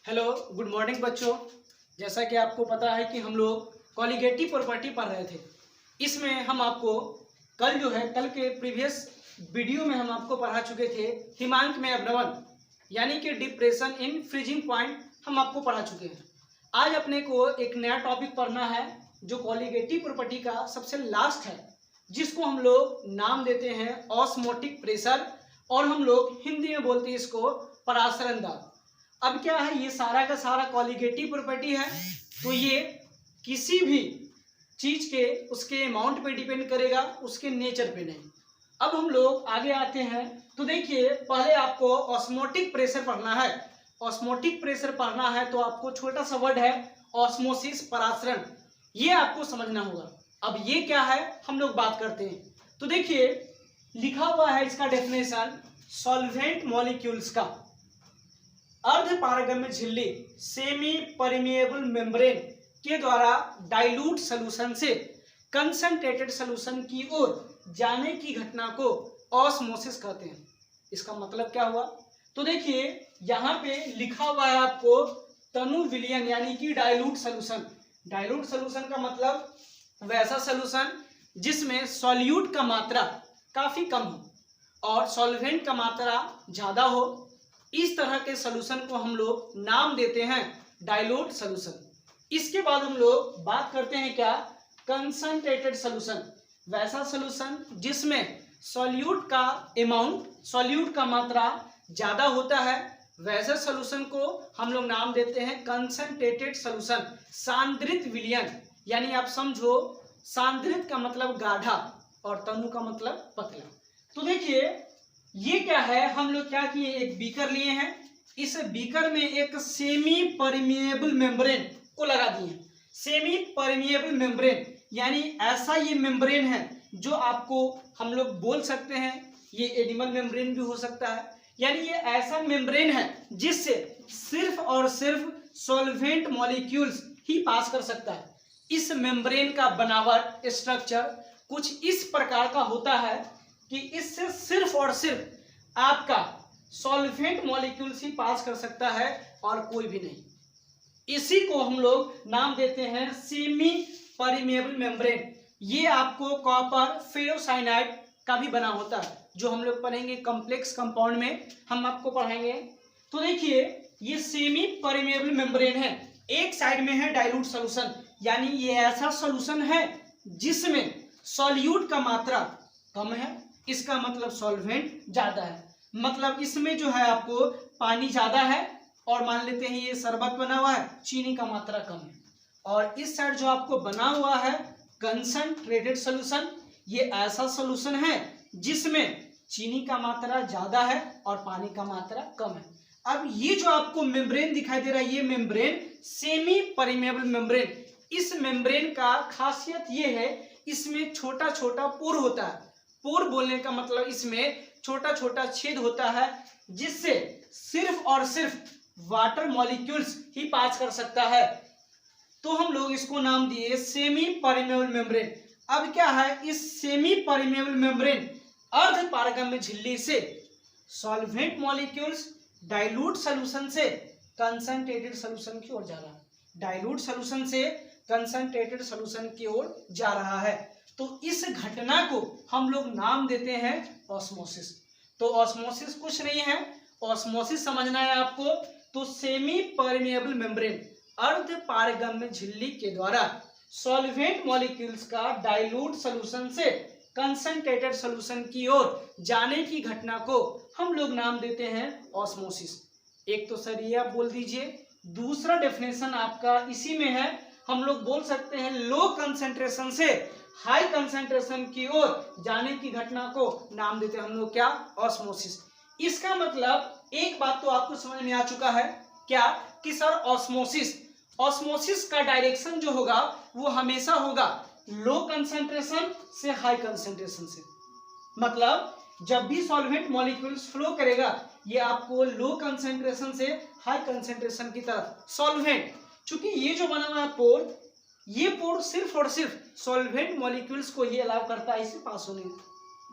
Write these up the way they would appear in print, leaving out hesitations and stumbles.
Hello, good morning बच्चों। जैसा कि आपको पता है कि हम लोग कॉलिगेटिव प्रॉपर्टी पढ़ रहे थे। इसमें हम आपको कल के प्रीवियस वीडियो में हम आपको पढ़ा चुके थे हिमांक में अवनमन यानी कि डिप्रेशन इन फ्रीजिंग पॉइंट हम आपको पढ़ा चुके हैं। आज अपने को एक नया टॉपिक पढ़ना है जो कॉलिगेटिव प्रॉपर्टी का सबसे लास्ट है, जिसको हम लोग नाम देते हैं ऑस्मोटिक प्रेशर और हम लोग हिंदी में बोलते हैं इसको परासरण दाब। अब क्या है, ये सारा का सारा कॉलिगेटिव प्रॉपर्टी है, तो ये किसी भी चीज के उसके अमाउंट पे डिपेंड करेगा, उसके नेचर पे नहीं। अब हम लोग आगे आते हैं तो देखिए, पहले आपको ऑस्मोटिक प्रेशर पढ़ना है। ऑस्मोटिक प्रेशर पढ़ना है तो आपको छोटा सा वर्ड है ऑस्मोसिस, परासरण, ये आपको समझना होगा। अब ये क्या है हम लोग बात करते हैं। तो देखिए लिखा हुआ है इसका डेफिनेशन, सॉल्वेंट मॉलिक्यूल्स का अर्ध पारगम्य झिल्ली सेमी परमिएबल मेम्ब्रेन के द्वारा डाइल्यूट सॉल्यूशन से कंसंट्रेटेड सॉल्यूशन की ओर जाने की घटना को ऑस्मोसिस कहते हैं। इसका मतलब क्या हुआ, तो देखिए यहाँ पे लिखा हुआ है आपको तनु विलयन यानी कि डाइल्यूट सॉल्यूशन। डाइल्यूट सॉल्यूशन का मतलब वैसा सॉल्यूशन जिसमें सॉल्यूट का मात्रा काफी कम हो और सॉल्वेंट का मात्रा ज्यादा हो, इस तरह के सॉल्यूशन को हम लोग नाम देते हैं डाइल्यूट सॉल्यूशन। इसके बाद हम लोग बात करते हैं क्या, कंसंट्रेटेड सॉल्यूशन, वैसा सॉल्यूशन जिसमें सॉल्यूट का अमाउंट, सॉल्यूट का मात्रा ज्यादा होता है, वैसे सॉल्यूशन को हम लोग नाम देते हैं कंसंट्रेटेड सॉल्यूशन। सांद्रित विलयन यानी आप समझो, सांद्रित का मतलब गाढ़ा और तनु का मतलब पतला। तो देखिए ये क्या है, हम लोग क्या किए, एक बीकर लिए हैं, इस बीकर में एक सेमी परमिएबल मेम्ब्रेन को लगा दिए। सेमी परमिएबल मेम्ब्रेन यानी ऐसा ये मेम्ब्रेन है जो आपको हम लोग बोल सकते हैं ये एनिमल मेम्ब्रेन भी हो सकता है, यानी ये ऐसा मेम्ब्रेन है जिससे सिर्फ और सिर्फ सॉल्वेंट मॉलिक्यूल्स ही पास कर सकता है। इस मेम्ब्रेन का बनावट, स्ट्रक्चर कुछ इस प्रकार का होता है कि इससे सिर्फ और सिर्फ आपका सॉल्वेंट मॉलिक्यूल्स ही पास कर सकता है और कोई भी नहीं। इसी को हम लोग नाम देते हैं सेमी परमिएबल मेम्ब्रेन। ये आपको कॉपर फेरोसाइनाइड का भी बना होता है, जो हम लोग पढ़ेंगे कॉम्प्लेक्स कंपाउंड में, हम आपको पढ़ाएंगे। तो देखिए ये सेमी परमिएबल मेम्ब्रेन है, एक साइड में है डाइल्यूट सॉल्यूशन, यानी ये ऐसा सॉल्यूशन है जिसमें सॉल्यूट का मात्रा कम है, इसका मतलब सॉल्वेंट ज्यादा है, मतलब इसमें जो है आपको पानी ज्यादा है और मान लेते हैं ये शरबत बना हुआ है, चीनी का मात्रा कम है। और इस साइड जो आपको बना हुआ है कंसंट्रेटेड सॉल्यूशन, ये ऐसा सॉल्यूशन है जिसमें चीनी का मात्रा ज्यादा है और पानी का मात्रा कम है। अब ये जो आपको मेम्ब्रेन दिखाई दे रहा है, ये मेम्ब्रेन सेमी परमिएबल मेम्ब्रेन, इस मेम्ब्रेन का खासियत ये है इसमें छोटा छोटा पोर होता है। पोर बोलने का मतलब इसमें छोटा छोटा छेद होता है जिससे सिर्फ और सिर्फ वाटर मॉलिक्यूल्स ही पास कर सकता है, तो हम लोग इसको नाम दिए सेमी परमिएबल मेम्ब्रेन। अब क्या है, इस सेमी परमिएबल मेम्ब्रेन अर्ध पारगम्य झिल्ली से सॉल्वेंट मॉलिक्यूल्स डाइल्यूट सॉल्यूशन से कंसंट्रेटेड सॉल्यूशन की ओर जा रहा है, डाइल्यूट सॉल्यूशन से कंसंट्रेटेड सॉल्यूशन की ओर जा रहा है। तो इस घटना को हम लोग नाम देते हैं ऑस्मोसिस। तो ऑस्मोसिस कुछ नहीं है, ऑस्मोसिस समझना है आपको, तो सेमी परमिएबल मेम्ब्रेन अर्ध पारगम्य झिल्ली के द्वारा सॉल्वेंट मॉलिक्यूल्स का डाइल्यूट सॉल्यूशन से कंसंट्रेटेड सॉल्यूशन की ओर जाने की घटना को हम लोग नाम देते हैं ऑस्मोसिस। एक तो सर ये आप बोल दीजिए, दूसरा डेफिनेशन आपका इसी में है, हम लोग बोल सकते हैं लो कंसंट्रेशन से हाई कंसंट्रेशन की ओर जाने की घटना को नाम देते हैं हम लोग क्या, ऑस्मोसिस। इसका मतलब एक बात तो आपको समझ में आ चुका है क्या, कि सर ऑस्मोसिस का डायरेक्शन जो होगा वो हमेशा होगा लो कंसंट्रेशन से हाई कंसंट्रेशन से। मतलब जब भी सॉल्वेंट मॉलिक्यूल्स फ्लो करेगा ये आपको लो कंसंट्रेशन से हाई कंसंट्रेशन की तरफ सॉल्वेंट, चूंकि ये जो बना हुआ है पोर, ये पोर सिर्फ और सिर्फ सॉल्वेंट मॉलिक्यूल्स को ही अलाउ करता है इसे पास होने।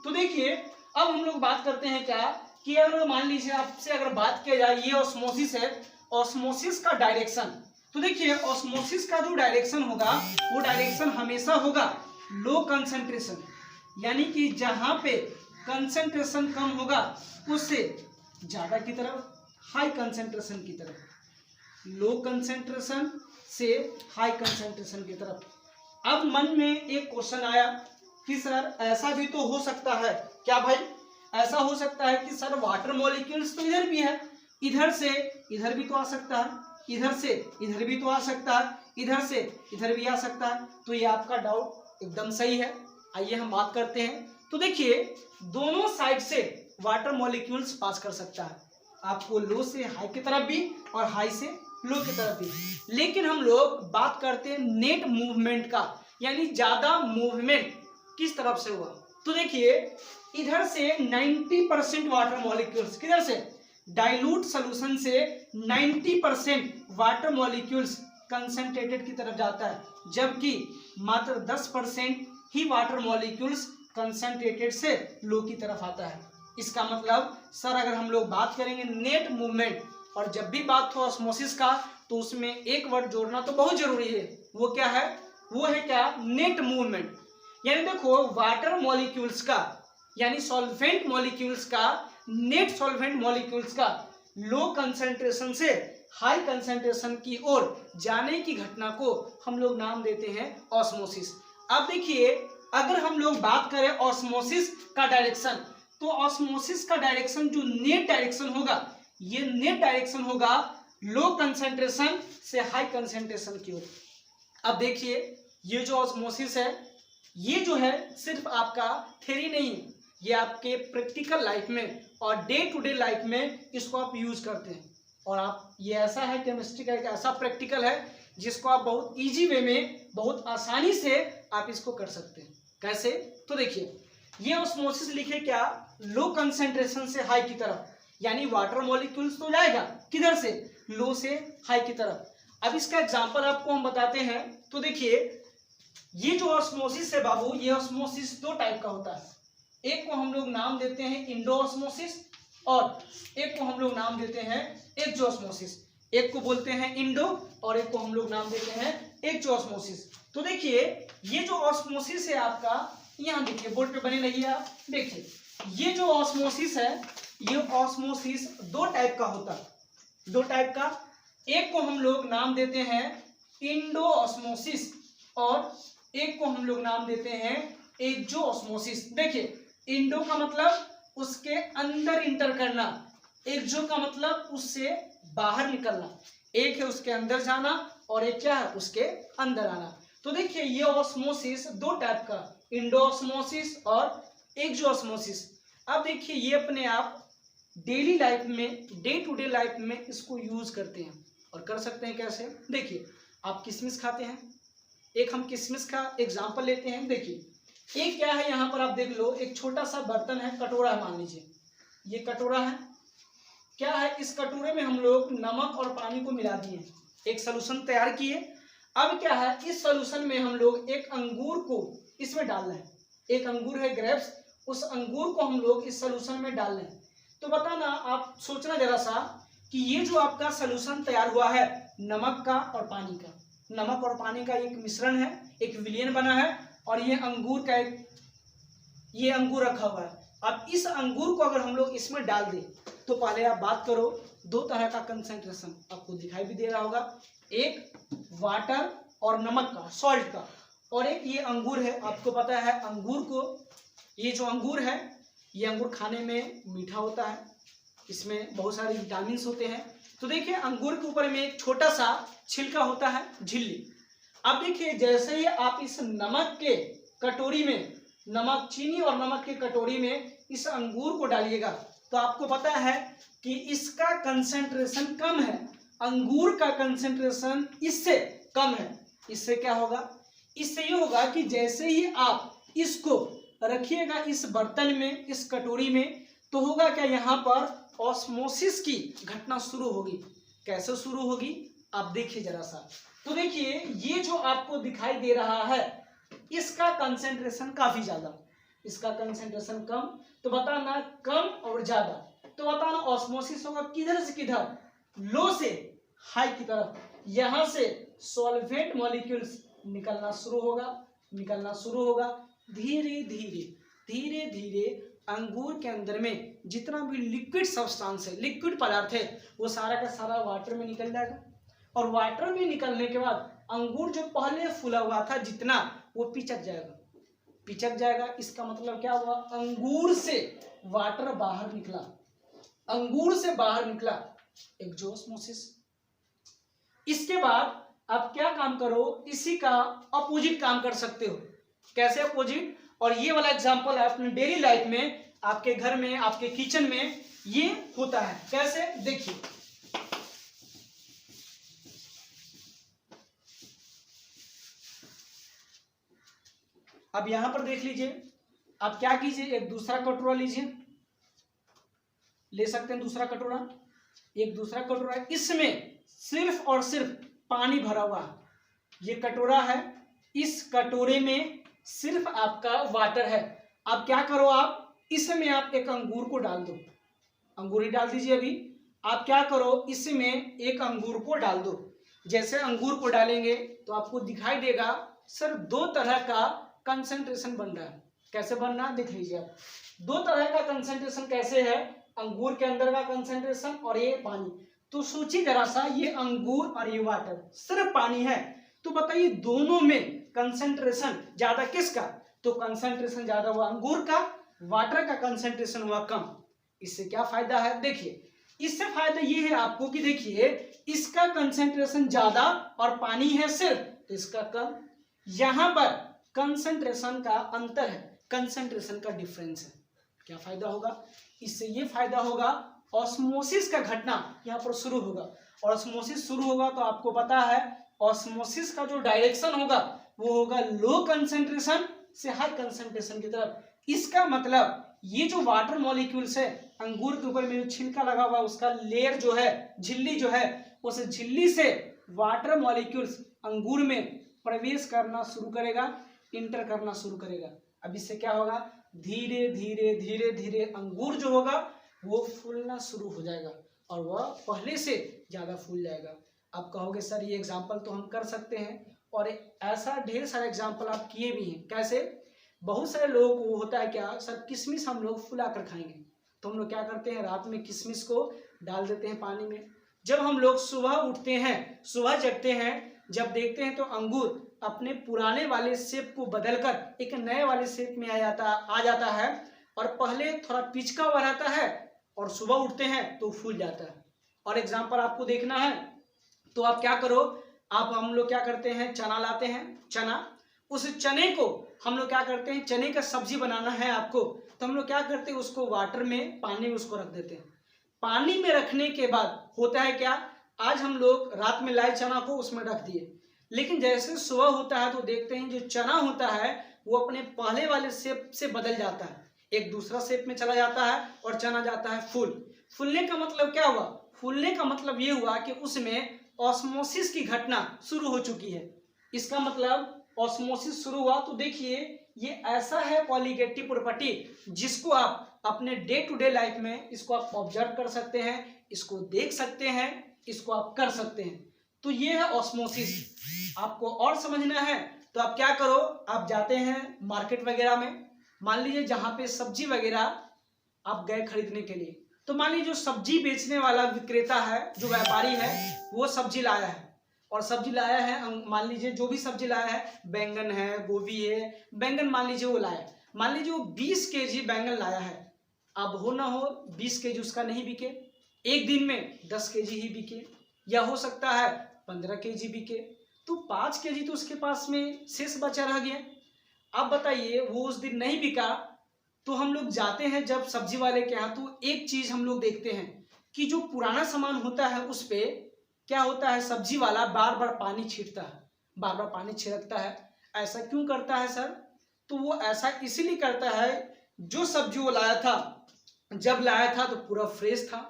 तो देखिए अब हम लोग बात करते हैं क्या, कि अगर मान लीजिए आपसे अगर बात किया जाए, ये ऑस्मोसिस है ऑस्मोसिस का डायरेक्शन। तो देखिए ऑस्मोसिस का जो डायरेक्शन होगा वो डायरेक्शन हमेशा होगा लो कंसंट्रेशन, यानी कि जहां पे कंसंट्रेशन कम होगा उससे ज्यादा की तरफ, हाई कंसंट्रेशन की तरफ, लो कंसंट्रेशन से हाई कंसंट्रेशन की तरफ। अब मन में एक क्वेश्चन आया कि सर ऐसा भी तो हो सकता है क्या भाई, ऐसा हो सकता है कि सर वाटर मॉलिक्यूल्स तो इधर भी है, इधर से इधर भी तो आ सकता है, इधर से इधर भी तो आ सकता है, इधर से इधर भी आ सकता है। तो ये आपका डाउट एकदम सही है। आइए हम बात करते हैं। तो देखिए दोनों साइड से वाटर मॉलिक्यूल्स पास कर सकता है, आपको लो से हाई की तरफ भी और हाई से लो की तरफ भी। लेकिन हम लोग बात करते हैं नेट मूवमेंट का, यानी ज्यादा मूवमेंट किस तरफ से हुआ। तो देखिए इधर से 90% वाटर मॉलिक्यूल्स, किधर से, डाइल्यूट सॉल्यूशन से 90% वाटर मॉलिक्यूल्स कंसंट्रेटेड की तरफ जाता है, जबकि मात्र 10% ही वाटर मॉलिक्यूल्स कंसंट्रेटेड से लो की तरफ आता है। इसका मतलब सर अगर हम लोग बात करेंगे नेट मूवमेंट, और जब भी बात हो ऑस्मोसिस का तो उसमें एक वर्ड जोड़ना तो बहुत जरूरी है। वो क्या है, वो है क्या, नेट मूवमेंट। यानी देखो वाटर मॉलिक्यूल्स का, यानी सॉल्वेंट मॉलिक्यूल्स का, नेट सॉल्वेंट मॉलिक्यूल्स का लो कंसंट्रेशन से हाई कंसंट्रेशन की ओर जाने की घटना को हम लोग नाम देते हैं ऑस्मोसिस। अब देखिए अगर हम लोग बात करें ऑस्मोसिस का डायरेक्शन, तो ऑस्मोसिस का डायरेक्शन जो नेट डायरेक्शन होगा, ये नेट डायरेक्शन होगा लो कंसंट्रेशन से हाई कंसंट्रेशन की ओर। अब देखिए ये जो ऑस्मोसिस है, ये जो है सिर्फ आपका थ्योरी नहीं है, ये आपके प्रैक्टिकल लाइफ में और डे टू डे लाइफ में इसको आप यूज करते हैं। और आप ये ऐसा है, केमिस्ट्री का एक ऐसा प्रैक्टिकल है जिसको आप बहुत इजी वे में, बहुत आसानी से आप इसको कर सकते हैं। कैसे, तो देखिए ये ऑस्मोसिस लिखे क्या, लो कंसंट्रेशन से हाई की तरफ, यानी वाटर मॉलिक्यूल्स तो जाएगा किधर से, लो से हाई की तरफ। अब इसका एग्जांपल आपको हम बताते हैं। तो देखिए ये जो ऑस्मोसिस है बाबू, ये ऑस्मोसिस दो टाइप का होता है। एक को हम लोग नाम देते हैं इंडो ऑस्मोसिस और एक को हम लोग नाम देते हैं एक्सो ऑस्मोसिस। एक को बोलते हैं इंडो और एक को हम लोग नाम देते हैं एक्सो ऑस्मोसिस। तो देखिए ये जो ऑस्मोसिस है आपका, यहाँ देखिए बोर्ड पे बने रहिए आप, देखिए ये जो ऑस्मोसिस है, ये ऑस्मोसिस दो टाइप का होता है, दो टाइप का। एक को हम लोग नाम देते हैं इंडो ऑस्मोसिस और एक को हम लोग नाम देते हैं एक्सो ऑस्मोसिस। देखिए इंडो का मतलब उसके अंदर इंटर करना, एक्सो का मतलब उससे बाहर निकलना। एक है उसके अंदर जाना और एक क्या है, उसके अंदर आना। तो देखिए ये ऑस्मोसिस दो टाइप का, इंडो ऑस्मोसिस और एक्सो ऑस्मोसिस। अब देखिए ये अपने आप डेली लाइफ में, डे टू डे लाइफ में इसको यूज करते हैं और कर सकते हैं। कैसे, देखिए आप किशमिश खाते हैं, एक हम किशमिश का एग्जाम्पल लेते हैं। देखिए एक क्या है, यहाँ पर आप देख लो, एक छोटा सा बर्तन है, कटोरा है, मान लीजिए ये कटोरा है। क्या है, इस कटोरे में हम लोग नमक और पानी को मिला दिए, एक सॉल्यूशन तैयार किए। अब क्या है, इस सॉल्यूशन में हम लोग एक अंगूर को इसमें डाल रहे हैं, एक अंगूर है ग्रेप्स, उस अंगूर को हम लोग इस सॉल्यूशन में डाल रहे हैं। तो बताना, आप सोचना जरा सा कि ये जो आपका सॉल्यूशन तैयार हुआ है नमक का और पानी का, नमक और पानी का एक मिश्रण है, एक विलयन बना है, और ये अंगूर का एक, ये अंगूर रखा हुआ है। अब इस अंगूर को अगर हम लोग इसमें डाल दें, तो पहले आप बात करो, दो तरह का कंसंट्रेशन आपको दिखाई भी दे रहा होगा, एक वाटर और नमक का, सॉल्ट का, और एक ये अंगूर है। आपको पता है अंगूर को, ये जो अंगूर है, ये अंगूर खाने में मीठा होता है, इसमें बहुत सारे विटामिन होते हैं। तो देखिए अंगूर के ऊपर में एक छोटा सा छिलका होता है, झिल्ली। अब देखिए जैसे ही आप इस नमक के कटोरी में, नमक, चीनी और नमक के कटोरी में इस अंगूर को डालिएगा, तो आपको पता है कि इसका कंसंट्रेशन कम है, अंगूर का कंसंट्रेशन इससे कम है। इससे क्या होगा, इससे ये होगा कि जैसे ही आप इसको रखिएगा इस बर्तन में, इस कटोरी में, तो होगा क्या, यहाँ पर ऑस्मोसिस की घटना शुरू होगी। कैसे शुरू होगी, आप देखिए जरा सा। तो देखिए ये जो आपको दिखाई दे रहा है, इसका कंसंट्रेशन काफी ज्यादा, इसका कंसंट्रेशन कम। तो बताना कम और ज्यादा, तो बताना ऑस्मोसिस होगा किधर से किधर, लो से हाई की तरफ, यहां से सॉल्वेंट मॉलिक्यूल्स निकलना शुरू होगा। धीरे धीरे धीरे धीरे अंगूर के अंदर में जितना भी लिक्विड सब्सटेंस है, लिक्विड पदार्थ है, वो सारा का सारा वाटर में निकल जाएगा। और वाटर में निकलने के बाद अंगूर जो पहले फूला हुआ था जितना, वो पिचक जाएगा। इसका मतलब क्या हुआ, अंगूर से वाटर बाहर निकला, एक्सोस्मोसिस। इसके बाद आप क्या काम करो, इसी का अपोजिट काम कर सकते हो। कैसे अपोजिट? और ये वाला एग्जांपल है अपने डेली लाइफ में, आपके घर में, आपके किचन में ये होता है। कैसे? देखिए, अब यहां पर देख लीजिए, आप क्या कीजिए, एक दूसरा कटोरा लीजिए, ले सकते हैं दूसरा कटोरा, एक दूसरा कटोरा, इसमें सिर्फ और सिर्फ पानी भरा हुआ है। ये कटोरा है, इस कटोरे में सिर्फ आपका वाटर है। अब क्या करो, आप इसमें आप एक अंगूर को डाल दो, अंगूर ही डाल दीजिए। अभी आप क्या करो, इसमें एक अंगूर को डाल दो। जैसे अंगूर को डालेंगे तो आपको दिखाई देगा सर दो तरह का कंसंट्रेशन बन रहा है। कैसे बन रहा है देख लीजिए आप, दो तरह का कंसंट्रेशन कैसे है, अंगूर के अंदर का कंसंट्रेशन और ये पानी। तो सोचिए जरा सा, ये अंगूर और ये वाटर, सिर्फ पानी है, तो बताइए दोनों में कंसंट्रेशन ज्यादा किसका? तो कंसंट्रेशन ज्यादा हुआ अंगूर का, वाटर का कंसंट्रेशन हुआ कम। इससे क्या फायदा है? देखिए, इससे फायदा ये है आपको कि देखिए इसका कंसंट्रेशन ज्यादा और पानी है सिर्फ, इसका कम। यहां पर कंसंट्रेशन का अंतर है, कंसंट्रेशन का डिफरेंस है। क्या फायदा होगा? इससे ये फायदा होगा, ऑस्मोसिस का घटना यहाँ पर शुरू होगा। ऑस्मोसिस शुरू होगा तो आपको पता है ऑस्मोसिस का जो डायरेक्शन होगा वो होगा लो कंसंट्रेशन से हाई कंसंट्रेशन की तरफ। इसका मतलब ये जो वाटर मॉलिक्यूल्स है, अंगूर के ऊपर में जो छिलका लगा हुआ उसका लेयर जो है, झिल्ली जो है, उस झिल्ली से वाटर मॉलिक्यूल्स अंगूर में प्रवेश करना शुरू करेगा, इंटर करना शुरू करेगा। अब इससे क्या होगा, धीरे धीरे धीरे धीरे अंगूर जो होगा वो फूलना शुरू हो जाएगा और वह पहले से ज्यादा फूल जाएगा। आप कहोगे सर ये एग्जाम्पल तो हम कर सकते हैं, और ऐसा ढेर सारे एग्जाम्पल आप किए भी हैं। कैसे? बहुत सारे लोगों को होता है क्या सर, किशमिश हम लोग फुला कर खाएंगे, तो हम लोग क्या करते हैं, रात में किशमिश को डाल देते हैं पानी में। जब हम लोग सुबह उठते हैं, सुबह जगते हैं, जब देखते हैं तो अंगूर अपने पुराने वाले शेप को बदलकर एक नए वाले शेप में आ जाता है, और पहले थोड़ा पिचका हुआ रहता है और सुबह उठते हैं तो फूल जाता है। और एग्जाम्पल आपको देखना है तो आप क्या करो, हम लोग क्या करते हैं, चना लाते हैं, चना, उस चने को हम लोग क्या करते हैं, चने का सब्जी बनाना है आपको, तो हम लोग क्या करते हैं, उसको वाटर में, पानी में उसको रख देते हैं। पानी में रखने के बाद होता है क्या, आज हम लोग रात में लाए चना को उसमें रख दिए, लेकिन जैसे सुबह होता है तो देखते हैं जो चना होता है वो अपने पहले वाले शेप से बदल जाता है, एक दूसरा शेप में चला जाता है और चना जाता है फूलने का मतलब क्या हुआ, फूलने का मतलब ये हुआ कि उसमें ऑस्मोसिस की घटना शुरू हो चुकी है। इसका मतलब ऑस्मोसिस शुरू हुआ। तो देखिए ये ऐसा है कॉलीगेटिव प्रॉपर्टी जिसको आप अपने डे टू डे लाइफ में इसको आप ऑब्जर्व कर सकते हैं, इसको देख सकते हैं, इसको आप कर सकते हैं। तो ये है ऑस्मोसिस। आपको और समझना है तो आप क्या करो, आप जाते हैं मार्केट वगैरह में, मान लीजिए जहां पे सब्जी वगैरह आप गए खरीदने के लिए, तो मान लीजिए जो सब्जी बेचने वाला विक्रेता है, जो व्यापारी है, वो सब्जी लाया है, और सब्जी लाया है, मान लीजिए जो भी सब्जी लाया है, बैंगन है, गोभी है, बैंगन मान लीजिए वो लाया, मान लीजिए वो 20 केजी बैंगन लाया है। अब हो ना हो 20 केजी उसका नहीं बिके, एक दिन में 10 केजी ही बिके, या हो सकता है 15 केजी बिके, तो 5 केजी तो उसके पास में शेष बचा रह गया। अब बताइए वो उस दिन नहीं बिका, तो हम लोग जाते हैं जब सब्जी वाले के यहाँ, तो एक चीज हम लोग देखते हैं कि जो पुराना सामान होता है उस पे क्या होता है, सब्जी वाला बार बार पानी छींटता है, बार बार पानी छिड़कता है। ऐसा क्यों करता है सर? तो वो ऐसा इसलिए करता है, जो सब्जी वो लाया था, जब लाया था तो पूरा फ्रेश था,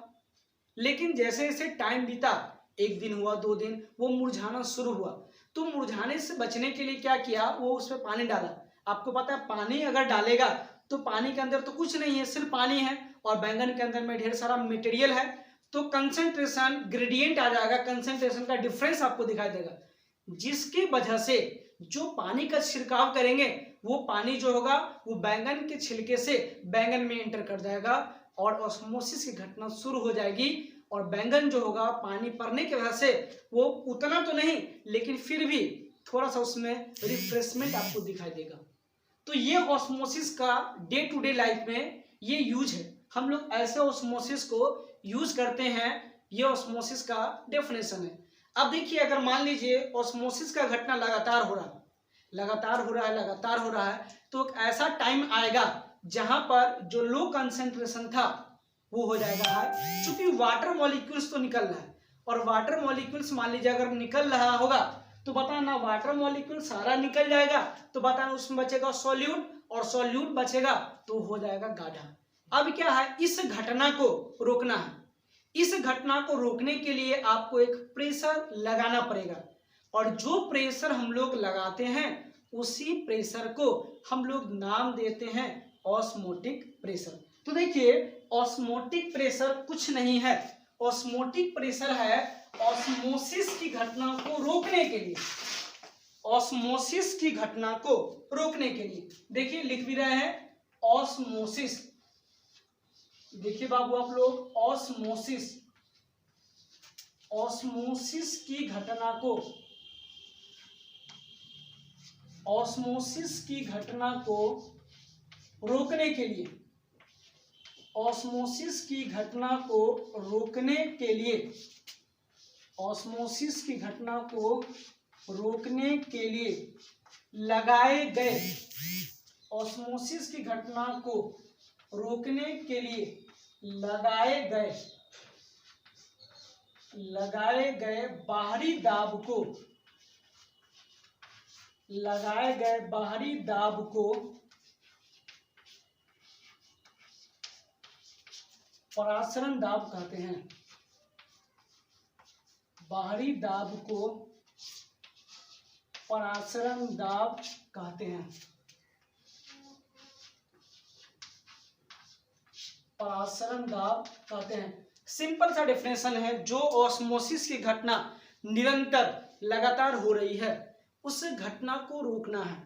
लेकिन जैसे जैसे टाइम बीता, एक दिन हुआ, 2 दिन, वो मुरझाना शुरू हुआ। तो मुरझाने से बचने के लिए क्या किया, वो उस पर पानी डाला। आपको पता है पानी अगर डालेगा तो पानी के अंदर तो कुछ नहीं है, सिर्फ पानी है, और बैंगन के अंदर में ढेर सारा मटेरियल है, तो कंसंट्रेशन ग्रेडियंट आ जाएगा, कंसंट्रेशन का डिफरेंस आपको दिखाई देगा, जिसकी वजह से जो पानी का छिड़काव करेंगे वो पानी जो होगा वो बैंगन के छिलके से बैंगन में एंटर कर जाएगा और ऑस्मोसिस की घटना शुरू हो जाएगी और बैंगन जो होगा पानी पड़ने की वजह से वो उतना तो नहीं लेकिन फिर भी थोड़ा सा उसमें रिफ्रेशमेंट आपको दिखाई देगा। तो ये ऑस्मोसिस का डे टू डे लाइफ में ये यूज है, हम लोग ऐसे ऑस्मोसिस को यूज करते हैं, ये ऑस्मोसिस का डेफिनेशन है। अब देखिए अगर मान लीजिए ऑस्मोसिस का घटना लगातार हो रहा है तो एक ऐसा टाइम आएगा जहां पर जो लो कंसेंट्रेशन था वो हो जाएगा हाई, क्योंकि वाटर मॉलिक्यूल्स तो निकल रहा है और वाटर मॉलिक्यूल्स मान लीजिए अगर निकल रहा होगा तो बताना वाटर मॉलिक्यूल सारा निकल जाएगा तो बताना उसमें बचेगा सॉल्यूट और सॉल्यूट बचेगा तो हो जाएगा गाढ़ा। अब क्या है, इस घटना को रोकना है, इस घटना को रोकने के लिए आपको एक प्रेशर लगाना पड़ेगा और जो प्रेशर हम लोग लगाते हैं उसी प्रेशर को हम लोग नाम देते हैं ऑस्मोटिक प्रेशर। तो देखिए ऑस्मोटिक प्रेशर कुछ नहीं है, ऑस्मोटिक प्रेशर है ऑस्मोसिस की घटना को रोकने के लिए, ऑस्मोसिस की घटना को रोकने के लिए। देखिए लिख भी रहे हैं ऑस्मोसिस, देखिए बाबू आप लोग ऑस्मोसिस, ऑस्मोसिस की घटना को, ऑस्मोसिस की घटना को रोकने के लिए, ऑस्मोसिस की घटना को रोकने के लिए, ऑस्मोसिस की घटना को रोकने के लिए लगाए गए, ऑस्मोसिस की घटना को रोकने के लिए लगाए गए बाहरी दाब को, लगाए गए बाहरी दाब को परासरण दाब कहते हैं, बाहरी दाब को परासरण दाब कहते हैं, परासरण दाब कहते हैं। सिंपल सा डेफिनेशन है, जो ऑस्मोसिस की घटना निरंतर लगातार हो रही है उस घटना को रोकना है,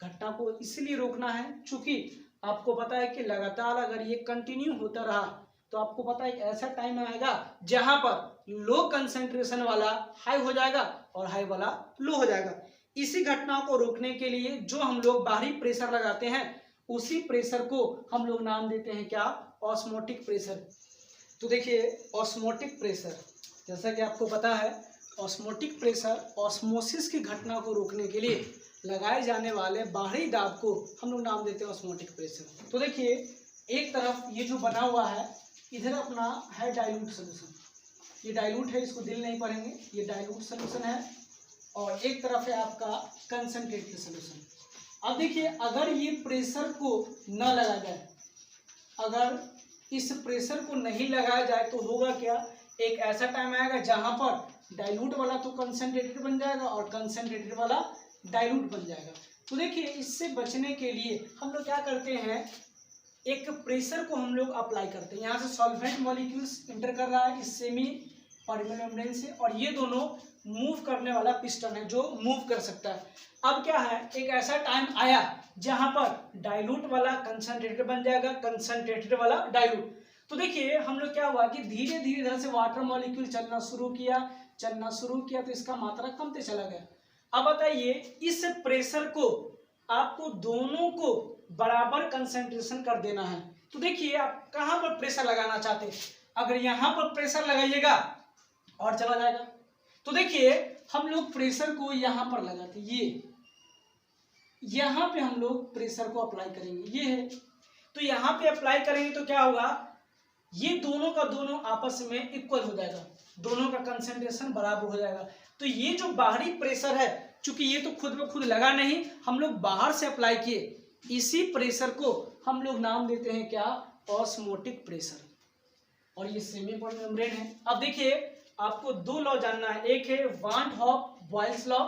घटना को इसलिए रोकना है क्योंकि आपको पता है कि लगातार अगर ये कंटिन्यू होता रहा तो आपको पता है एक ऐसा टाइम आएगा जहां पर लो कंसेंट्रेशन वाला हाई हो जाएगा और हाई वाला लो हो जाएगा। इसी घटना को रोकने के लिए जो हम लोग बाहरी प्रेशर लगाते हैं उसी प्रेशर को हम लोग नाम देते हैं क्या, ऑस्मोटिक प्रेशर। तो देखिए ऑस्मोटिक प्रेशर, जैसा कि आपको पता है ऑस्मोटिक प्रेशर ऑस्मोसिस की घटना को रोकने के लिए लगाए जाने वाले बाहरी दाब को हम लोग नाम देते हैं ऑस्मोटिक प्रेशर। तो देखिए एक तरफ ये जो बना हुआ है इधर अपना है डाइल्यूट सोल्यूशन, ये डाइल्यूट है, इसको दिल नहीं पढ़ेंगे, ये डाइल्यूट सोल्यूशन है और एक तरफ है आपका कंसंट्रेटेड सोल्यूशन। अब देखिए अगर ये प्रेशर को न लगाया जाए, अगर इस प्रेशर को नहीं लगाया जाए तो होगा क्या, एक ऐसा टाइम आएगा जहां पर डाइल्यूट वाला तो कंसंट्रेटेड बन जाएगा और कंसंट्रेटेड वाला डाइल्यूट बन जाएगा। तो देखिए इससे बचने के लिए हम लोग क्या करते हैं, एक प्रेशर को हम लोग अप्लाई करते हैं, यहाँ से सॉल्वेंट मॉलिक्यूल्स इंटर कर रहा है इस सेमी परमेबल मेम्ब्रेन से और ये दोनों मूव करने वाला पिस्टन है जो मूव कर सकता है। अब क्या है, एक ऐसा टाइम आया जहां पर डाइल्यूट वाला कंसंट्रेटेड बन जाएगा, कंसंट्रेटेड वाला डाइल्यूट। तो देखिए हम लोग क्या हुआ कि धीरे धीरे इधर से वाटर मॉलिक्यूल चलना शुरू किया तो इसका मात्रा कमते चला गया। अब बताइए इस प्रेशर को आपको दोनों को बराबर कंसंट्रेशन कर देना है। तो देखिए आप कहां पर प्रेशर लगाना चाहते हैं, अगर यहां पर प्रेशर लगाइएगा और चला जाएगा, तो देखिए हम लोग प्रेशर को यहां पर लगाते, ये यहां पे हम लोग प्रेशर को अप्लाई करेंगे, ये है, तो यहां पे अप्लाई करेंगे तो क्या होगा, ये दोनों का दोनों आपस में इक्वल हो जाएगा, दोनों का कंसंट्रेशन बराबर हो जाएगा। तो ये जो बाहरी प्रेशर है, चूंकि ये तो खुद में खुद लगा नहीं, हम लोग बाहर से अप्लाई किए, इसी प्रेशर को हम लोग नाम देते हैं क्या, ऑस्मोटिक प्रेशर। और ये सेमी परमेबल मेम्ब्रेन है। अब देखिए आपको दो लॉ जानना है, एक है वान हॉफ बॉयल्स लॉ,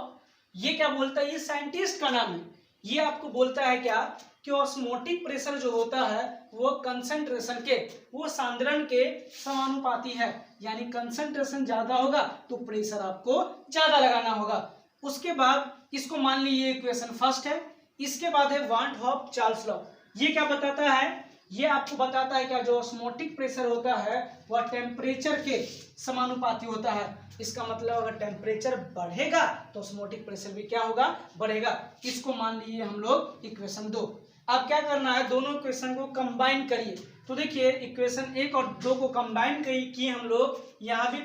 ये क्या बोलता है, ये साइंटिस्ट का नाम है, ये आपको बोलता है क्या कि ऑस्मोटिक प्रेशर जो होता है वो कंसंट्रेशन के, वो सांद्रण के समानुपाती है, यानी कंसंट्रेशन ज्यादा होगा तो प्रेशर आपको ज्यादा लगाना होगा। उसके बाद इसको मान लीजिए इक्वेशन फर्स्ट है। इसके बाद है वान हॉफ चार्ल्स लॉ। ये क्या बताता है? ये आपको बताता है क्या, जो ऑस्मोटिक प्रेशर होता है वह टेम्परेचर के समानुपाती होता है। इसका मतलब अगर टेम्परेचर बढ़ेगा तो ऑस्मोटिक प्रेशर भी क्या होगा, बढ़ेगा। इसको मान लीजिए हम लोग इक्वेशन 2। अब क्या करना है, दोनों इक्वेशन को कंबाइन करिए। तो देखिए इक्वेशन 1 और 2 को कंबाइन किए हम लोग, यहाँ भी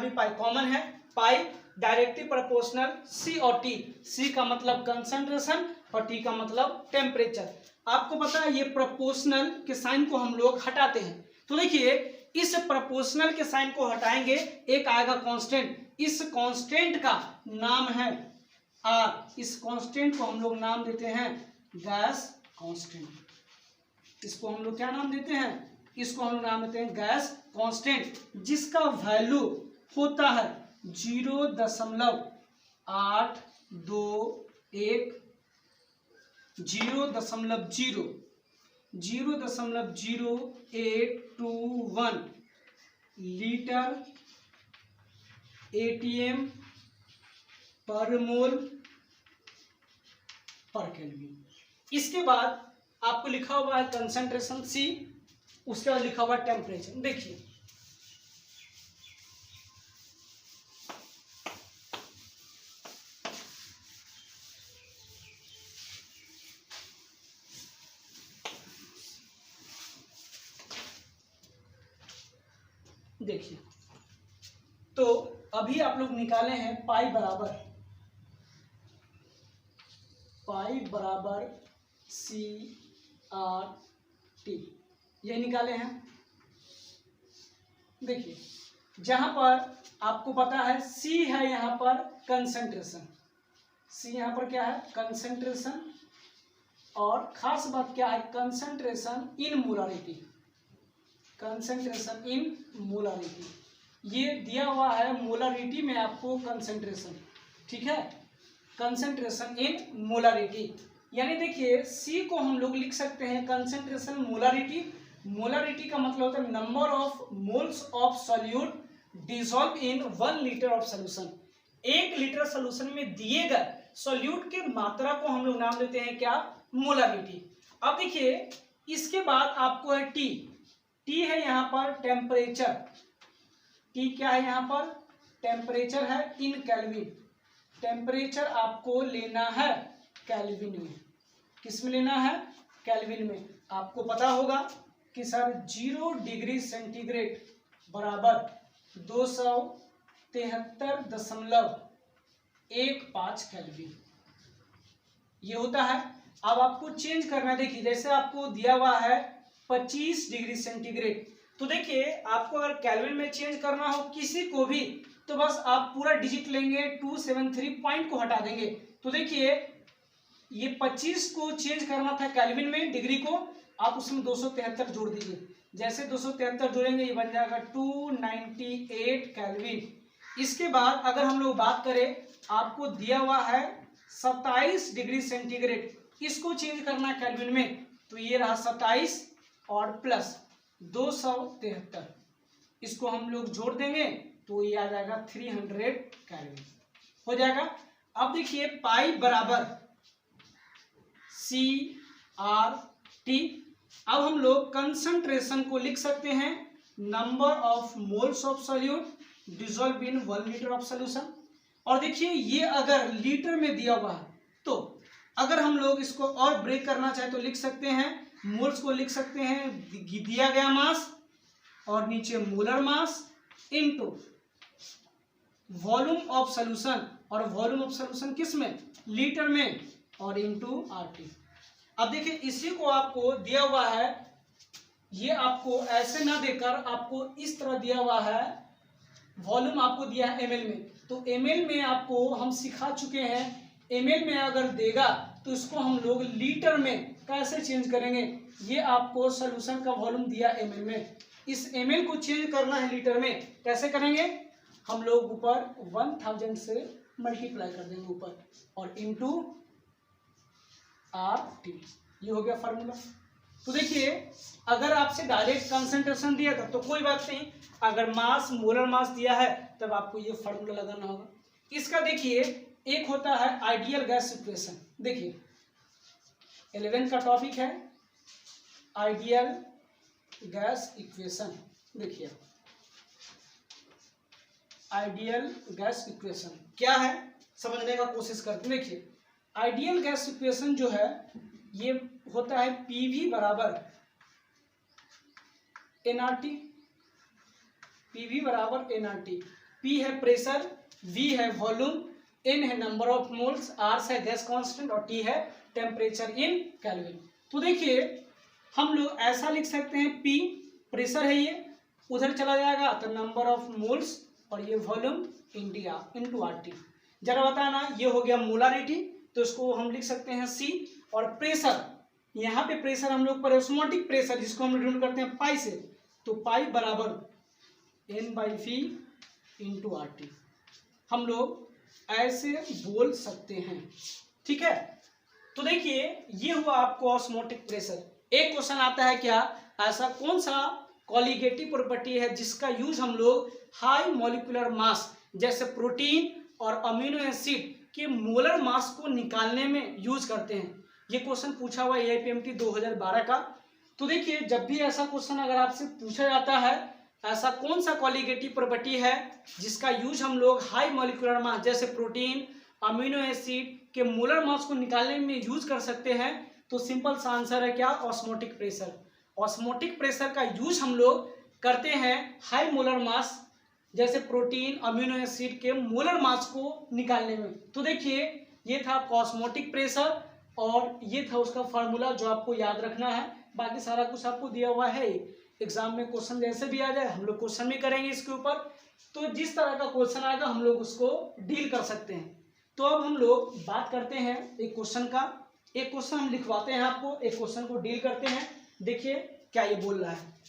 पाई कॉमन है, पाई डायरेक्टली प्रोपोर्शनल सी और टी। सी का मतलब कंसंट्रेशन और टी का मतलब टेम्परेचर। आपको पता है ये प्रोपोर्शनल के साइन को हम लोग हटाते हैं। तो देखिए इस प्रोपोर्शनल के साइन को हटाएंगे, एक आएगा कांस्टेंट। इस कांस्टेंट का नाम है आर। इस कांस्टेंट को हम लोग नाम देते हैं गैस कांस्टेंट। इसको हम लोग क्या नाम देते हैं? इसको हम लोग नाम देते हैं गैस कांस्टेंट, जिसका वैल्यू होता है 0.821 0.0821 लीटर ATM पर मोल पर केल्विन। इसके बाद आपको लिखा हुआ है कंसंट्रेशन C, उसके बाद लिखा हुआ है टेम्परेचर। देखिए देखिए तो अभी आप लोग निकाले हैं पाई बराबर CRT, ये निकाले हैं। देखिए जहां पर आपको पता है C है यहाँ पर कंसंट्रेशन, C यहाँ पर क्या है, कंसंट्रेशन, और खास बात क्या है, concentration in molarity. Concentration in molarity ये दिया हुआ है, मोलारिटी में आपको कंसंट्रेशन, ठीक है, कंसंट्रेशन इन मोलारिटी। यानी देखिए C को हम लोग लिख सकते हैं कंसंट्रेशन मोलारिटी। मोलारिटी का मतलब होता है number of moles of solute dissolve in 1 litre of solution. 1 litre solution में दिए गए सॉल्यूट की मात्रा को हम लोग नाम देते हैं क्या, मोलारिटी। अब देखिए इसके बाद आपको है टी। टी है यहाँ पर टेम्परेचर। टी क्या है यहाँ पर, टेम्परेचर है इन केल्विन। टेम्परेचर आपको लेना है केल्विन में। किस में लेना है, केल्विन में। आपको पता होगा कि सर 0 डिग्री सेंटीग्रेड बराबर 273.15 केल्विन ये होता है। अब आपको चेंज करना है। देखिए जैसे आपको दिया हुआ है 25 डिग्री सेंटीग्रेड, तो देखिए आपको अगर केल्विन में चेंज करना हो किसी को भी, तो बस आप पूरा डिजिट लेंगे, 273 पॉइंट को हटा देंगे। तो देखिए ये 25 को चेंज करना था केल्विन में, डिग्री को, आप उसमें 273 जोड़ दीजिए। जैसे 273 जोड़ेंगे ये बन जाएगा 298 केल्विन। इसके बाद अगर हम लोग बात करें, आपको दिया हुआ है 27 डिग्री सेंटीग्रेड, इसको चेंज करना केल्विन में, तो ये रहा 27 और प्लस 273, इसको हम लोग जोड़ देंगे तो ये आ जाएगा 300 केल्विन हो जाएगा। अब देखिए पाई बराबर CRT। अब हम लोग कंसंट्रेशन को लिख सकते हैं number of moles of solute dissolve in 1 litre of solution. और देखिए ये अगर लीटर में दिया हुआ है, तो अगर हम लोग इसको और ब्रेक करना चाहे तो लिख सकते हैं, मोल्स को लिख सकते हैं दिया गया मास और नीचे molar mass into volume of solution, और वॉल्यूम ऑफ सॉल्यूशन किस में, लीटर में, और इनटू RT। अब देखिए इसी को आपको दिया हुआ है, ये आपको ऐसे ना देकर आपको इस तरह दिया हुआ है, वॉल्यूम आपको दिया है ml में, तो ml में आपको हम सिखा चुके हैं, ml में अगर देगा तो इसको हम लोग लीटर में कैसे चेंज करेंगे। ये आपको सॉल्यूशन का वॉल्यूम दिया ml में, इस ml को चेंज करना है लीटर में, कैसे करेंगे, हम लोग ऊपर 1000 से मल्टीप्लाई कर देंगे ऊपर, और इनटू RT। ये हो गया फार्मूला। तो देखिए अगर आपसे डायरेक्ट कंसंट्रेशन दिया था तो कोई बात नहीं, अगर मास मोलर मास दिया है तब आपको ये फार्मूला लगाना होगा। इसका देखिए एक होता है आइडियल गैस इक्वेशन। देखिए 11 का टॉपिक है आइडियल गैस इक्वेशन। देखिए आइडियल गैस इक्वेशन क्या है समझने का कोशिश करते हैं। देखिए आइडियल गैस इक्वेशन जो है ये होता है पीवी बराबर एनआरटी। पीवी बराबर एनआरटी। पी है प्रेशर, वी है वॉल्यूम, एन है नंबर ऑफ मोल्स, आर है गैस कांस्टेंट और टी है टेम्परेचर इन केल्विन। तो देखिए हम लोग ऐसा लिख सकते हैं, पी प्रेशर है, ये उधर चला जाएगा तो नंबर ऑफ मोल्स और ये वॉल्यूम इंटू आर टी। जरा बताना ये हो गया मोलारिटी, तो इसको हम लिख सकते हैं सी। और प्रेशर, यहाँ पे प्रेशर हम लोग पर ऑस्मोटिक प्रेशर जिसको हम डिनोट करते हैं पाई से, तो पाई बराबर n by V into R T हम लोग ऐसे बोल सकते हैं। ठीक है, तो देखिए ये हुआ आपको ऑस्मोटिक प्रेशर। एक क्वेश्चन आता है क्या, ऐसा कौन सा कॉलिगेटिव प्रॉपर्टी है जिसका यूज हम लोग हाई मॉलिक्यूलर मास जैसे प्रोटीन और अमीनो एसिड के मोलर मास को निकालने में यूज करते हैं। ये क्वेश्चन पूछा हुआ है AIPMT 2012 का। तो देखिए जब भी ऐसा क्वेश्चन अगर आपसे पूछा जाता है ऐसा कौन सा कॉलिगेटिव प्रॉपर्टी है जिसका यूज हम लोग हाई मॉलिक्यूलर मास जैसे प्रोटीन अमीनो एसिड के मोलर मास को निकालने में यूज कर सकते हैं, तो सिंपल सा आंसर है क्या, ऑस्मोटिक प्रेशर। ऑस्मोटिक प्रेशर का यूज हम लोग करते हैं हाई मोलर मास जैसे प्रोटीन अमीनो एसिड के मोलर मास को निकालने में। तो देखिए ये था आपका ऑस्मोटिक प्रेशर और ये था उसका फार्मूला जो आपको याद रखना है। बाकी सारा कुछ आपको दिया हुआ है, एग्जाम में क्वेश्चन जैसे भी आ जाए हम लोग क्वेश्चन भी करेंगे इसके ऊपर। तो जिस तरह का क्वेश्चन आएगा हम लोग उसको डील कर सकते हैं। तो अब हम लोग बात करते हैं एक क्वेश्चन का। एक क्वेश्चन हम लिखवाते हैं आपको, एक क्वेश्चन को डील करते हैं। देखिए क्या ये बोल रहा है।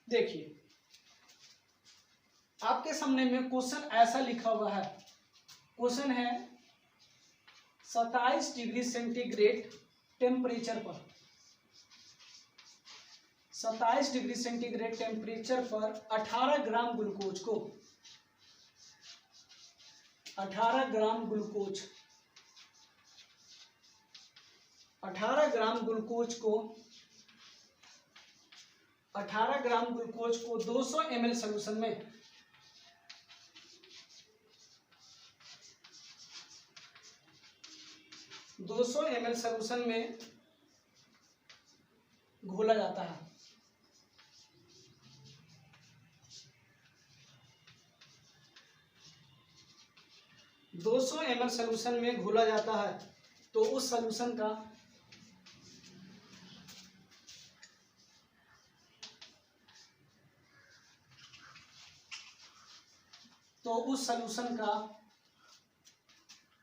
देखिए आपके सामने में क्वेश्चन ऐसा लिखा हुआ है। क्वेश्चन है 27 डिग्री सेंटीग्रेड टेम्परेचर पर, 27 डिग्री सेंटीग्रेड टेम्परेचर पर 18 ग्राम ग्लूकोज को 18 ग्राम ग्लूकोज 18 ग्राम ग्लूकोज को 18 ग्राम ग्लूकोज को 200 ml सॉल्यूशन में 200 ml सॉल्यूशन में घोला जाता है। दो 200 ml सॉल्यूशन में घोला जाता है तो उस सॉल्यूशन का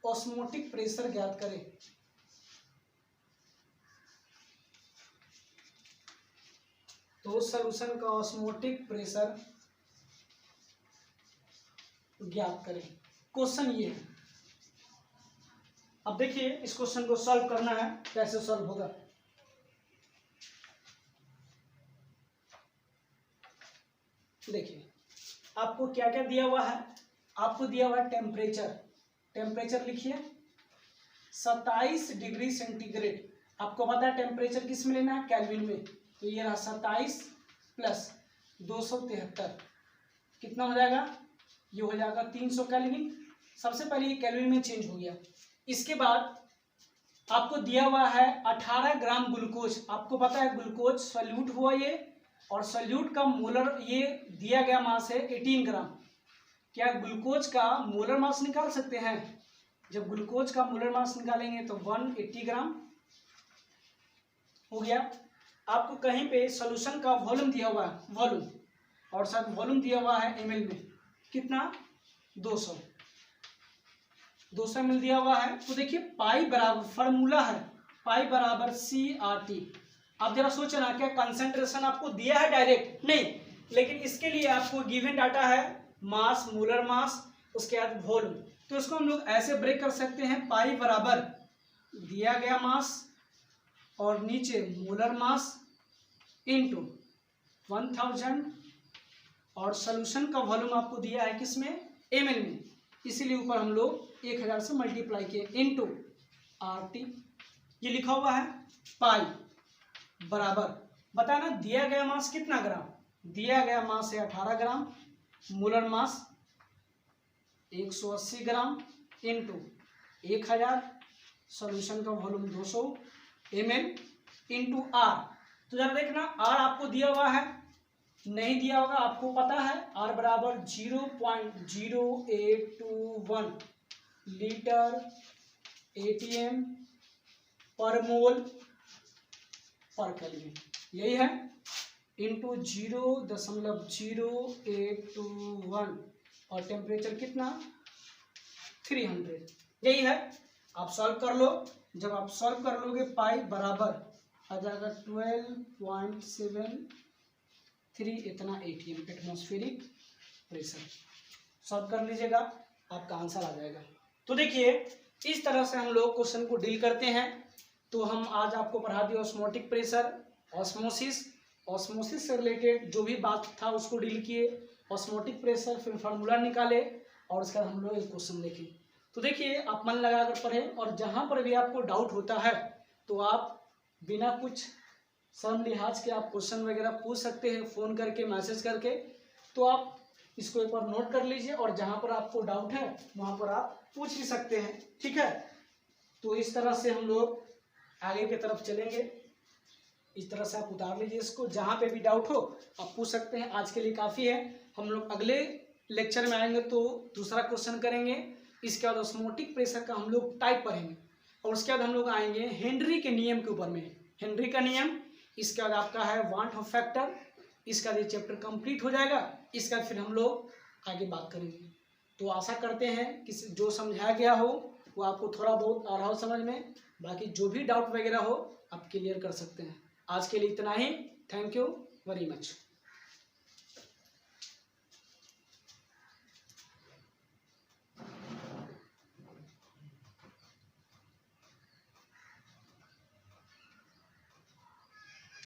ऑस्मोटिक प्रेशर ज्ञात करें। तो उस सॉल्यूशन का ऑस्मोटिक प्रेशर ज्ञात करें। क्वेश्चन ये है। अब देखिए इस क्वेश्चन को सॉल्व करना है, कैसे सॉल्व होगा। देखिए आपको क्या क्या दिया हुआ है, आपको दिया हुआ है टेम्परेचर। टेम्परेचर लिखिए 27 डिग्री सेंटीग्रेड। आपको पता है टेम्परेचर किस में लेना है, केल्विन में। तो ये रहा 27 प्लस 273 कितना हो जाएगा, ये हो जाएगा 300 केल्विन। सबसे पहले ये केल्विन में चेंज हो गया। इसके बाद आपको दिया हुआ है 18 ग्राम ग्लूकोज। आपको पता है ग्लूकोज सॉल्यूट हुआ ये, और सॉल्यूट का मोलर ये दिया गया मास है 18 ग्राम। क्या ग्लूकोज का मोलर मास निकाल सकते हैं? जब ग्लूकोज का मोलर मास निकालेंगे तो 180 ग्राम हो गया। आपको कहीं पे सॉल्यूशन का वॉल्यूम दिया हुआ है, वॉल्यूम, और साथ वॉल्यूम दिया हुआ है ml में, कितना 200। 200 ml दिया हुआ है। तो देखिए पाई बराबर फार्मूला है, पाई बराबर CRT। आप जरा सोचना, क्या कंसंट्रेशन आपको दिया है डायरेक्ट? नहीं, लेकिन इसके लिए आपको गिवन डाटा है मास, मोलर मास, उसके बाद वॉल्यूम। तो इसको हम लोग ऐसे ब्रेक कर सकते हैं, पाई बराबर दिया गया मास और नीचे मोलर मास इनटू 1000 और सोल्यूशन का वॉल्यूम आपको दिया है किसमें? ml में, इसीलिए ऊपर हम लोग 1000 से मल्टीप्लाई किए इनटू RT। ये लिखा हुआ है पाई बराबर, बताना दिया गया मास कितना ग्राम? दिया गया मास है 18 ग्राम, मोलर मास 180 ग्राम इनटू 1000, सॉल्यूशन का वॉल्यूम 200 ml इनटू R। तो जरा देखना R आपको दिया हुआ है, नहीं दिया होगा, आपको पता है R बराबर 0.0821 लीटर ATM पर मोल पर केल्विन, यही है, इंटू 0.0821 और टेम्परेचर कितना? 300, यही है। आप सॉल्व कर लो। जब आप सॉल्व कर लोगे पाई बराबर आ जाएगा 12.73 इतना ATM एटमॉस्फेरिक प्रेशर। सॉल्व कर लीजिएगा, आपका आंसर आ जाएगा। तो देखिए इस तरह से हम लोग क्वेश्चन को डील करते हैं। तो हम आज आपको पढ़ा दिया ऑस्मोटिक प्रेशर, ऑस्मोसिस से रिलेटेड जो भी बात था उसको डील किए, ऑस्मोटिक प्रेशर, फिर फार्मूला निकाले और उसके बाद हम लोग एक क्वेश्चन देखें। तो देखिए आप मन लगा कर पढ़ें और जहाँ पर भी आपको डाउट होता है तो आप बिना कुछ शर्म लिहाज के आप क्वेश्चन वगैरह पूछ सकते हैं, फ़ोन करके, मैसेज करके। तो आप इसको एक बार नोट कर लीजिए और जहाँ पर आपको डाउट है वहाँ पर आप पूछ भी सकते हैं, ठीक है। तो इस तरह से हम लोग आगे की तरफ चलेंगे, इस तरह से आप उतार लीजिए इसको, जहाँ पे भी डाउट हो आप पूछ सकते हैं। आज के लिए काफ़ी है, हम लोग अगले लेक्चर में आएंगे तो दूसरा क्वेश्चन करेंगे। इसके बाद ऑस्मोटिक प्रेशर का हम लोग टाइप पढ़ेंगे और उसके बाद हम लोग आएंगे हेनरी के नियम के ऊपर में, हेनरी का नियम। इसके बाद आपका है वांट ऑफ फैक्टर, इसका ये चैप्टर कंप्लीट हो जाएगा। इसका फिर हम लोग आगे बात करेंगे। तो आशा करते हैं कि जो समझाया गया हो वो आपको थोड़ा बहुत आ रहा हो समझ में, बाकी जो भी डाउट वगैरह हो आप क्लियर कर सकते हैं। आज के लिए इतना ही, थैंक यू वेरी मच।